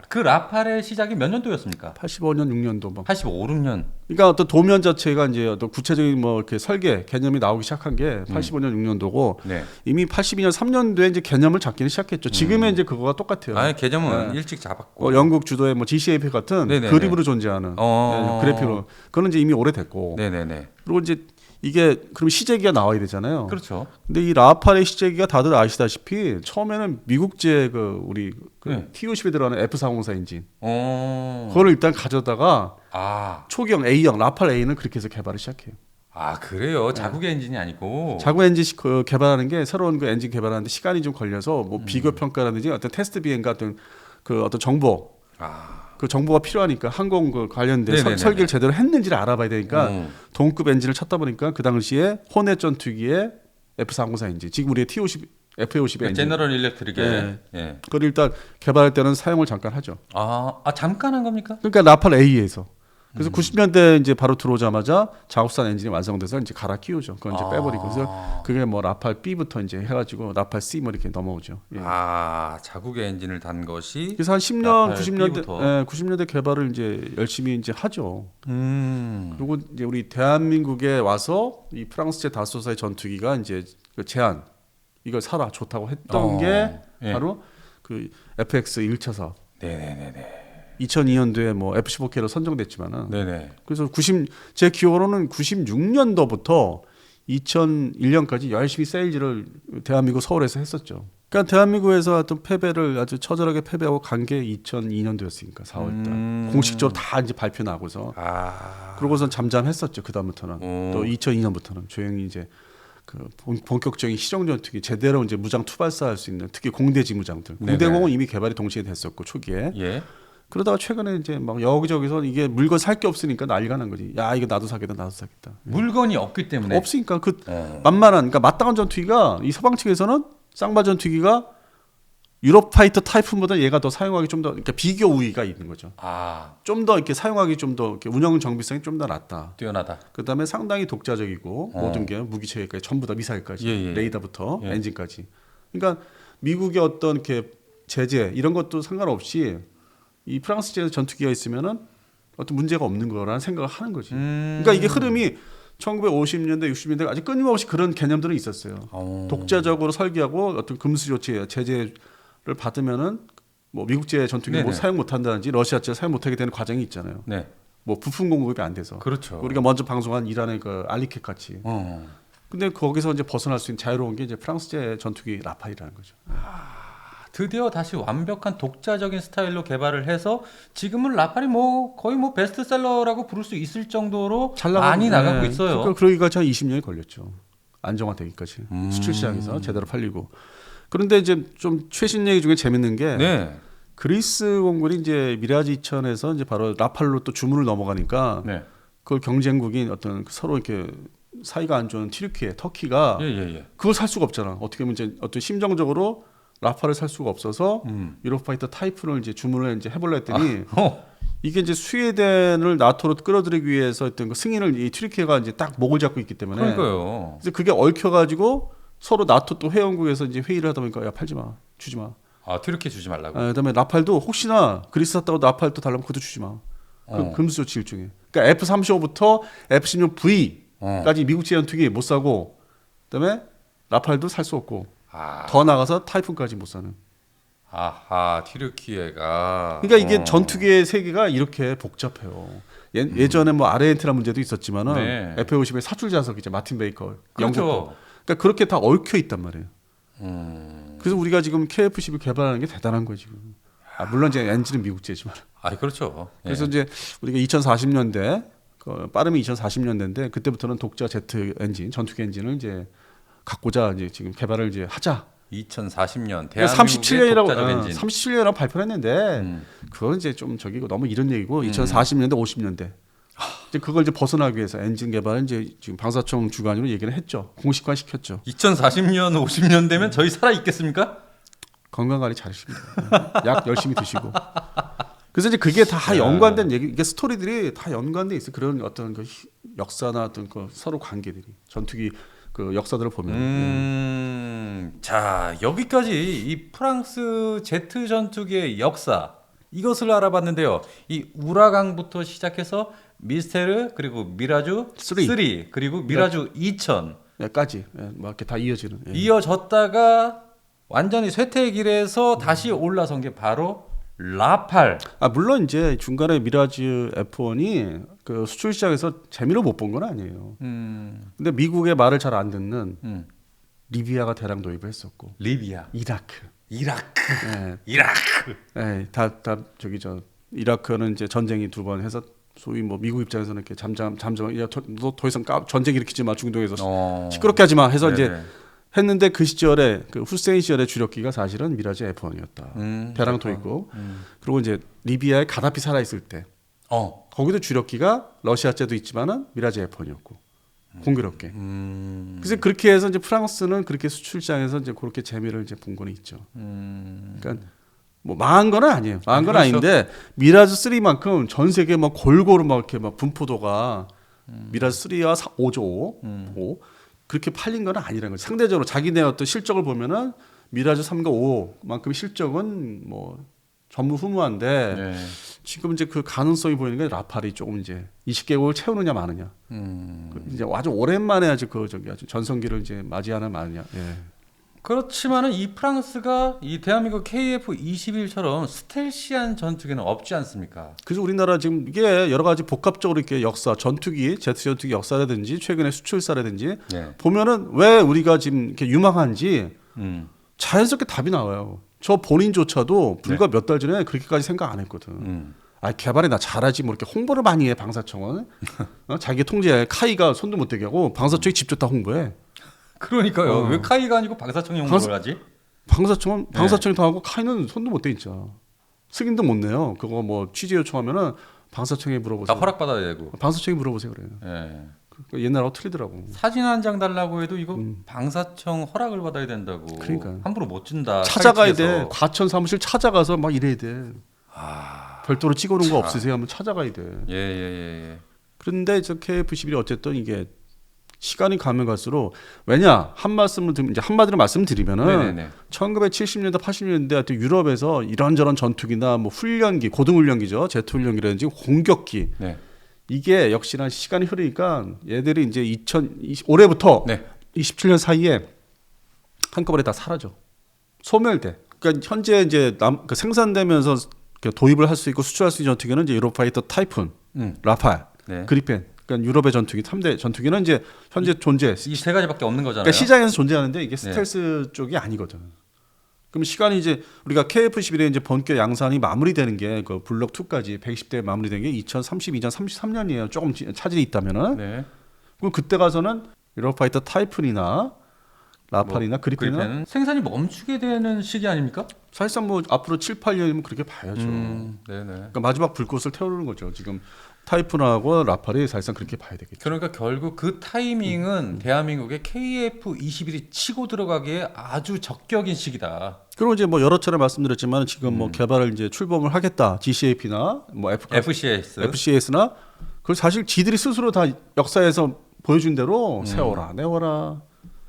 그 라팔의 시작이 몇 년도였습니까? 85년 6년도 뭐. 85, 6년. 그러니까 어떤 도면 자체가 이제 어떤 구체적인 뭐 이렇게 설계 개념이 나오기 시작한 게 85년 6년도고 이미 82년 3년도에 이제 개념을 잡기는 시작했죠. 지금의 이제 그거가 똑같아요. 개념은 일찍 잡았고. 영국 주도의 뭐 GCAP 같은 그립으로 존재하는 그래픽으로 그거는 이제 이미 오래됐고. 그리고 이제 이게 그럼 시제기가 나와야 되잖아요. 그렇죠. 근데 이 라팔의 시제기가 다들 아시다시피 처음에는 미국제 우리 T50에 들어가는 F404 엔진. 그거를 일단 가져다가 초기형 A형 라팔 A는 그렇게 해서 개발을 시작해요. 그래요. 자국의 엔진이 아니고. 자국 엔진 개발하는 게 새로운 그 엔진 개발하는데 시간이 좀 걸려서 뭐 비교 평가라든지 어떤 테스트 비행과 어떤 정보. 그 정보가 필요하니까 항공 그 관련된 설계를 제대로 했는지를 알아봐야 되니까 동급 엔진을 찾다 보니까 그 당시에 호넷 전투기의 F404 엔진, 지금 우리의 T50, F50 엔진, 제너럴 일렉트릭의 그걸 일단 개발할 때는 사용을 잠깐 하죠. 잠깐 한 겁니까? 그러니까 라팔 A에서 그래서 90년대 이제 바로 들어오자마자 자국산 엔진이 완성돼서 이제 갈아 끼우죠. 그건 이제 빼버리고 그래서 그게 뭐 라팔 B부터 이제 해가지고 라팔 C 뭐 이렇게 넘어오죠. 예. 자국의 엔진을 단 것이. 그래서 한 10년, 라팔 90년대, B부터. 90년대 개발을 이제 열심히 이제 하죠. 그리고 이제 우리 대한민국에 와서 이 프랑스제 다소사의 전투기가 이제 그 제안 이걸 사라 좋다고 했던 게 바로 그 FX 1차 사업. 네네네네. 2002년도에 뭐 F-15K로 선정됐지만은 네네. 그래서 제 기억으로는 96년도부터 2001년까지 열심히 세일즈를 대한민국 서울에서 했었죠. 그러니까 대한민국에서 어떤 패배를 아주 처절하게 패배하고 간 게 2002년도였으니까 4월달 공식적으로 다 이제 발표 나고서 그러고선 잠잠했었죠. 그 다음부터는 또 2002년부터는 조용히 이제 그 본격적인 실용 전투기 제대로 이제 무장 투발사할 수 있는 특히 공대지 무장들 공대공은 이미 개발이 동시에 됐었고 초기에. 예. 그러다가 최근에 이제 막 여기저기서 이게 물건 살 게 없으니까 난리가 난 거지. 야 이거 나도 사겠다, 나도 사겠다. 물건이 없기 때문에. 없으니까 그 만만한, 그러니까 마땅한 전투기가 이 서방 측에서는 쌍바 전투기가 유럽 파이터 타이푼보다 얘가 더 사용하기 좀 더 그러니까 비교 우위가 있는 거죠. 좀 더 이렇게 사용하기 좀 더 운영 정비성이 좀 더 낫다. 뛰어나다. 그다음에 상당히 독자적이고 모든 게 무기 체계까지 전부 다 미사일까지 레이더부터 엔진까지. 그러니까 미국의 어떤 이렇게 제재 이런 것도 상관없이 이 프랑스제 전투기가 있으면은 어떤 문제가 없는 거라는 생각을 하는 거지. 그러니까 이게 흐름이 1950년대, 60년대 아직 끊임없이 그런 개념들은 있었어요. 독자적으로 설계하고 어떤 금수 조치, 제재를 받으면은 뭐 미국제 전투기 뭐 사용 못 한다든지 러시아제 사용 못 하게 되는 과정이 있잖아요. 네. 뭐 부품 공급이 안 돼서. 그렇죠. 우리가 먼저 방송한 이란의 그 알리켓 같이. 근데 거기서 이제 벗어날 수 있는 자유로운 게 이제 프랑스제 전투기 라팔이라는 거죠. 드디어 다시 완벽한 독자적인 스타일로 개발을 해서 지금은 라팔이 뭐 거의 뭐 베스트셀러라고 부를 수 있을 정도로 많이 나가고 있어요. 그러기까지 한 20년이 걸렸죠. 안정화되기까지. 수출 시장에서 제대로 팔리고. 그런데 이제 좀 최신 얘기 중에 재밌는 게 그리스 공군이 이제 미라지 2000에서 이제 바로 라팔로 또 주문을 넘어가니까 그걸 경쟁국인 어떤 서로 이렇게 사이가 안 좋은 튀르키예, 터키가 그걸 살 수가 없잖아. 어떻게 보면 이제 어떤 심정적으로 라팔을 살 수가 없어서 유로파이터 타이푼을 이제 주문을 이제 해볼라 했더니 이게 이제 스웨덴을 나토로 끌어들이기 위해서 어떤 그 승인을 이 튀르키예가 이제 딱 목을 잡고 있기 때문에 그러니까요. 그래서 그게 얽혀가지고 서로 나토 또 회원국에서 이제 회의를 하다 보니까 야 팔지 마, 주지 마. 튀르키예 주지 말라고. 그다음에 라팔도 혹시나 그리스 샀다고 라팔 또 달라면 그것도 주지 마. 그 금수 조치 일종에. 그러니까 F-35부터 F-16V까지 미국제 전투기 못 사고 그다음에 라팔도 살 수 없고. 더 나가서 타이푼까지 못 사는. 튀르키예가. 그러니까 이게 전투기의 세계가 이렇게 복잡해요. 예전에 뭐 아르헨티나 문제도 있었지만은 F-50의 사출 자석 이제 마틴 베이커 영국 거. 그러니까 그렇게 다 얽혀 있단 말이에요. 그래서 우리가 지금 KF-12 개발하는 게 대단한 거예요 지금. 물론 이제 엔진은 미국제지만. 그렇죠. 그래서 이제 우리가 2040년대 빠르면 2040년대인데 그때부터는 독자 제트 엔진, 전투기 엔진을 이제 갖고자 이제 지금 개발을 이제 하자. 2040년 대한민국의 37년이라고 37년이라고 발표를 했는데 그건 이제 좀 저기고 너무 이런 얘기고 2040년대 50년대 이제 그걸 이제 벗어나기 위해서 엔진 개발은 이제 지금 방사청 주관으로 얘기를 했죠. 공식화 시켰죠. 2040년 50년 되면 저희 살아 있겠습니까? 건강 관리 잘하십니다. 약 열심히 드시고. 그래서 이제 그게 다 연관된 얘기, 이게 스토리들이 다 연관돼 있어. 그런 어떤 그 역사나 어떤 그 서로 관계들이 전투기 그 역사들을 보면. 자, 여기까지 이 프랑스 제트 전투기의 역사 이것을 알아봤는데요. 이 우라강부터 시작해서 미스테르 그리고 미라주 3 그리고 미라주 2000까지 뭐 이렇게 다 이어지는. 이어졌다가 완전히 쇠퇴의 길에서 다시 올라선 게 바로 라팔. 물론 이제 중간에 미라즈 F1이 그 수출 시장에서 재미로 못 본 건 아니에요. 근데 미국의 말을 잘 안 듣는 리비아가 대량 도입을 했었고. 리비아, 이라크. 다 저기 이라크는 이제 전쟁이 2번 해서 소위 뭐 미국 입장에서는 이렇게 잠잠 너 더 이상 전쟁 일으키지 마 중동에서 시끄럽게 하지 마 해서 이제 했는데 그 시절에 그 후세인 시절의 주력기가 사실은 미라즈 F1이었다. 대량 도입고 그리고 이제 리비아에 가다피 살아 있을 때 거기도 주력기가 러시아제도 있지만은 미라즈 F1이었고 공교롭게. 그래서 그렇게 해서 이제 프랑스는 그렇게 수출장에서 이제 그렇게 재미를 이제 본 거는 있죠. 그러니까 뭐 망한 건 아니에요. 망한 건 그렇죠. 아닌데 미라즈 3만큼 전 세계 막 골고루 막 이렇게 막 분포도가 미라즈 3와 5조 5 그렇게 팔린 건 아니라는 거죠. 상대적으로 자기네 어떤 실적을 보면은 미라즈 3과 5만큼 실적은 뭐 전무후무한데 네. 지금 이제 그 가능성이 보이는 게 라팔이 조금 이제 20개국을 채우느냐 마느냐. 이제 아주 오랜만에 아주 그 저기 아주 전성기를 이제 맞이하는 마느냐. 예. 그렇지만은 이 프랑스가 이 대한민국 KF-21처럼 스텔시한 전투기는 없지 않습니까? 그래서 우리나라 지금 이게 여러 가지 복합적으로 이렇게 역사, 전투기, 제트 전투기 역사라든지 최근의 수출사라든지 네. 보면은 왜 우리가 지금 이렇게 유망한지 자연스럽게 답이 나와요. 저 본인조차도 불과 몇 달 전에 그렇게까지 생각 안 했거든. 아 개발에 나 잘하지 뭐 이렇게 홍보를 많이 해 방사청은 자기 통제에 카이가 손도 못 대게 하고 방사청이 직접 다 홍보해. 그러니까요. 왜 카이가 아니고 방사청이 홍보를 하지? 방사청은 방사청이 다 하고 카이는 손도 못 대 진짜. 승인도 못 내요. 그거 뭐 취재 요청하면은 방사청에 물어보세요. 다 허락받아야 되고. 방사청에 물어보세요 그래요. 예. 그 옛날하고 틀리더라고. 사진 한 장 달라고 해도 이거 방사청 허락을 받아야 된다고. 그러니까요. 함부로 못 준다. 찾아가야 사이트에서. 돼. 과천 사무실 찾아가서 막 이래야 돼. 별도로 찍어놓은 거 없으세요? 하면 찾아가야 돼. 예. 그런데 저 KF11이 어쨌든 이게 시간이 가면 갈수록 왜냐 한 말씀을 이제 한마디로 말씀드리면은 네네네. 1970년대 80년대 하여튼 유럽에서 이런저런 전투기나 뭐 훈련기 고등훈련기죠 제트 훈련기라든지 공격기 네. 이게 역시나 시간이 흐르니까 얘들이 이제 2020 올해부터 27년 사이에 한꺼번에 다 사라져 소멸돼. 그러니까 현재 이제 그 생산되면서 도입을 할 수 있고 수출할 수 있는 전투기는 이제 유로파이터 타이푼, 라팔, 그리펜. 그러니까 유럽의 전투기 3대 전투기는 이제 현재 존재 이 세 가지밖에 없는 거잖아요. 그러니까 시장에서 존재하는데 이게 스텔스 쪽이 아니거든. 그럼 시간이 이제 우리가 KF11의 이제 본격 양산이 마무리되는 게 그 블록 2까지 120대 마무리된 게 2032년 33년이에요. 조금 차질이 있다면은. 네. 그럼 그때 가서는 유로파이터 타이푼이나 라팔이나 뭐, 그리펜은 생산이 멈추게 되는 시기 아닙니까? 사실상 뭐 앞으로 7, 8년이면 그렇게 봐야죠. 네네. 그러니까 마지막 불꽃을 태우는 거죠. 지금 타이푼하고 라팔이 사실상 그렇게 봐야 되겠죠. 그러니까 결국 그 타이밍은 대한민국의 KF-21이 치고 들어가기에 아주 적격인 시기다. 그리고 이제 뭐 여러 차례 말씀드렸지만 지금 뭐 개발을 이제 출범을 하겠다. GCAP나 뭐 FCAS나 그걸 사실 지들이 스스로 다 역사에서 보여준 대로 세워라, 내워라.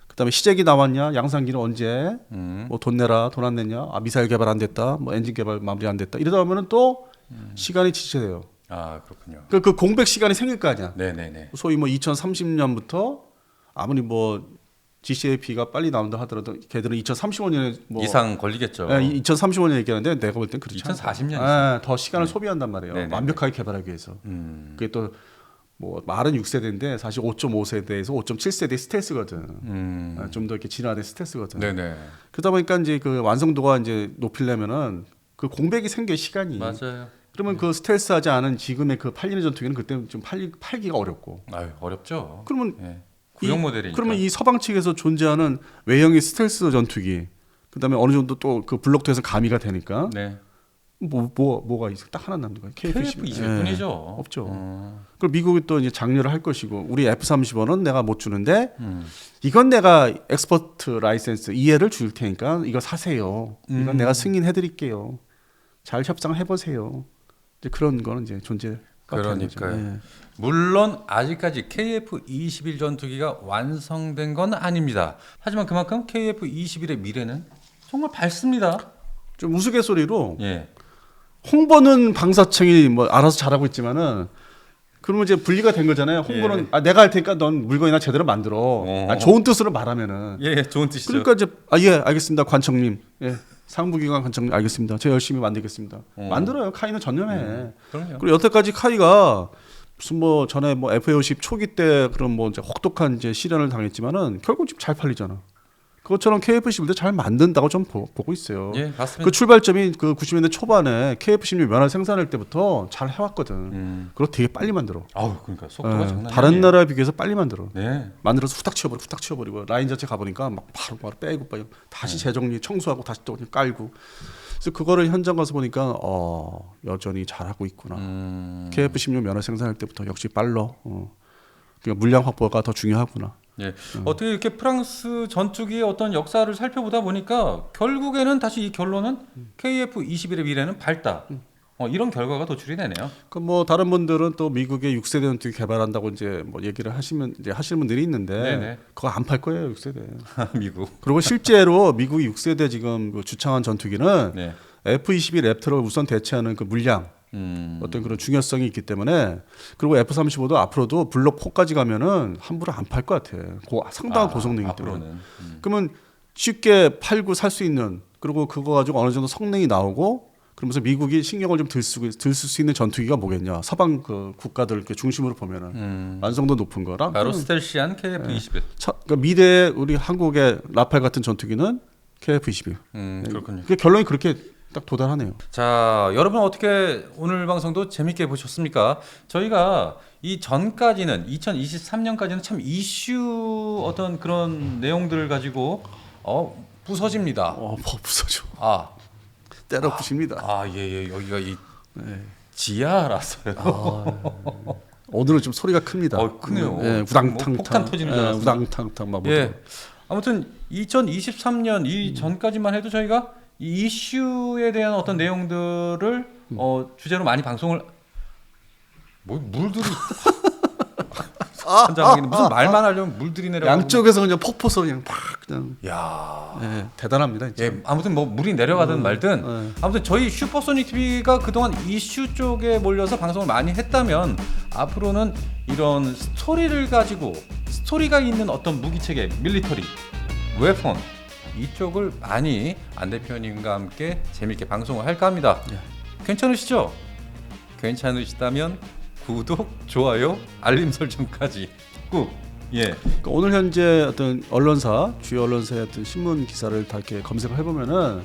그다음에 시제기 나왔냐, 양산기는 언제, 뭐 돈 내라, 돈 안 냈냐, 아 미사일 개발 안 됐다, 뭐 엔진 개발 마무리 안 됐다. 이러다 보면은 또 시간이 지체돼요. 아 그렇군요. 그 공백 시간이 생길 거 아니야. 네네네. 소위 뭐 2030년부터 아무리 뭐 GCAP가 빨리 나온다 하더라도 걔들은 2035년에 뭐 이상 걸리겠죠. 2035년 얘기하는데 내가 볼 땐 그렇지 2040년. 더 시간을 소비한단 말이에요. 네네네. 완벽하게 개발하기 위해서. 그게 또 뭐 말은 6세대인데 사실 5.5세대에서 5.7세대 스텔스거든. 좀 더 이렇게 진화된 스텔스거든. 네네. 그러다 보니까 이제 그 완성도가 이제 높이려면은 그 공백이 생겨 시간이. 맞아요. 그러면 그 스텔스하지 않은 지금의 그 팔리는 전투기는 그때 좀 팔기가 어렵고. 아유 어렵죠. 그러면 구형 모델이니까. 그러면 이 서방 측에서 존재하는 외형의 스텔스 전투기, 그다음에 어느 정도 또 그 블록도에서 가미가 되니까. 네. 뭐가 있어? 딱 하나 남는 거예요. KF-21뿐이죠. 없죠. 그리고 미국이 또 이제 장려를 할 것이고 우리 F-35는 내가 못 주는데 이건 내가 엑스포트 라이센스 이해를 줄 테니까 이거 사세요. 이건 내가 승인해 드릴게요. 잘 협상해 보세요. 이제 그런 거는 이제 존재. 그러니까요. 물론 아직까지 KF-21 전투기가 완성된 건 아닙니다. 하지만 그만큼 KF-21의 미래는 정말 밝습니다. 좀 우스갯소리로 홍보는 방사청이 뭐 알아서 잘하고 있지만은 그러면 이제 분리가 된 거잖아요. 홍보는 내가 할 테니까 넌 물건이나 제대로 만들어. 좋은 뜻으로 말하면은. 좋은 뜻이죠. 그러니까 이제 알겠습니다, 관청님. 상부기관 관청님 알겠습니다. 제가 열심히 만들겠습니다. 만들어요. 카이는 전념해. 그리고 여태까지 카이가 무슨 뭐 전에 뭐 FA50 초기 때 그런 뭐 이제 혹독한 이제 시련을 당했지만은 결국 지금 잘 팔리잖아. 그것처럼 KF-11도 잘 만든다고 좀 보고 있어요. 맞습니다. 그 출발점이 그 90년대 초반에 KF-16 면허 생산할 때부터 잘 해왔거든. 그리고 되게 빨리 만들어. 그러니까 속도가 장난이 다른 아니에요. 나라에 비교해서 빨리 만들어. 네. 만들어서 후딱 치워버리고 라인 자체 가보니까 막 바로 빼고 다시 재정리 청소하고 다시 또 깔고. 그래서 그거를 현장 가서 보니까 여전히 잘하고 있구나. KF-16 면허 생산할 때부터 역시 빨라. 그러니까 물량 확보가 더 중요하구나. 예. 어떻게 이렇게 프랑스 전투기의 어떤 역사를 살펴보다 보니까 결국에는 다시 이 결론은 KF-21의 미래는 밝다. 이런 결과가 도출이 되네요. 그 뭐 다른 분들은 또 미국의 6세대 전투기 개발한다고 이제 뭐 얘기를 하시는 분들이 있는데 네네. 그거 안 팔 거예요, 6세대. 미국. 그리고 실제로 미국이 6세대 지금 그 주창한 전투기는 네. F-22 랩터를 우선 대체하는 그 물량 어떤 그런 중요성이 있기 때문에 그리고 F-35도 앞으로도 블록 4까지 가면은 함부로 안 팔 것 같아. 상당한 고성능이기 때문에. 앞으로는. 그러면 쉽게 팔고 살 수 있는 그리고 그거 가지고 어느 정도 성능이 나오고 그러면서 미국이 신경을 좀 들쓸 수 있는 전투기가 뭐겠냐. 서방 그 국가들 이렇게 중심으로 보면은 완성도 높은 거랑 바로 스텔시한 KF-21. 그러니까 미래 우리 한국의 라팔 같은 전투기는 KF-21. 그렇군요. 그 결론이 그렇게 딱 도달하네요. 자, 여러분 어떻게 오늘 방송도 재밌게 보셨습니까? 저희가 이 전까지는 2023년까지는 참 이슈 어떤 그런 내용들을 가지고 부서집니다. 뭐 부서져. 때려 부십니다. 예. 여기가 이 지하라서요. 오늘은 좀 소리가 큽니다. 크네요. 예, 우당탕탕. 폭탄 터지는 줄 알았습니다. 우당탕탕 막. 예. 아무튼 2023년 이 전까지만 해도 저희가 이 이슈에 대한 어떤 내용들을 주제로 많이 방송을 물들이 한장하기는 무슨 말만 하려면 물들이 내려 양쪽에서 그냥 폭포서 그냥 팍 그냥. 야, 예, 대단합니다. 진짜. 예, 아무튼 뭐 물이 내려가든 말든 아무튼 저희 슈퍼소닉 TV가 그동안 이슈 쪽에 몰려서 방송을 많이 했다면 앞으로는 이런 스토리를 가지고 스토리가 있는 어떤 무기 체계, 밀리터리, 웨폰 이쪽을 많이 안 대표님과 함께 재밌게 방송을 할까 합니다. 괜찮으시죠? 괜찮으시다면 구독, 좋아요, 알림 설정까지 꾹. 예. 그러니까 오늘 현재 어떤 언론사, 주요 언론사의 어떤 신문 기사를 다 이렇게 검색을 해보면은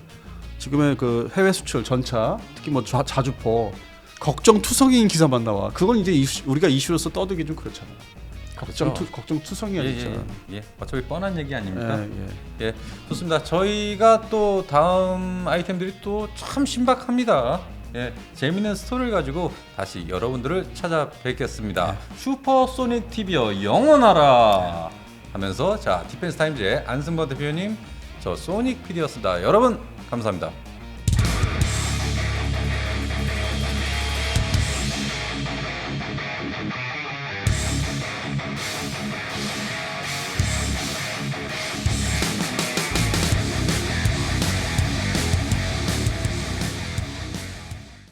지금의 그 해외 수출 전차, 특히 뭐 자주포 걱정투성이인 기사만 나와. 그건 이제 우리가 이슈로서 떠들기 좀 그렇잖아요. 걱정투성이야 진짜. 예. 어차피 뻔한 얘기 아닙니까? 예. 좋습니다. 저희가 또 다음 아이템들이 또 참 신박합니다. 예, 재미있는 스토리를 가지고 다시 여러분들을 찾아뵙겠습니다. 슈퍼소닉 TV여 영원하라 하면서 자 디펜스 타임즈의 안승범 대표님, 저 소닉 PD였습니다. 여러분 감사합니다.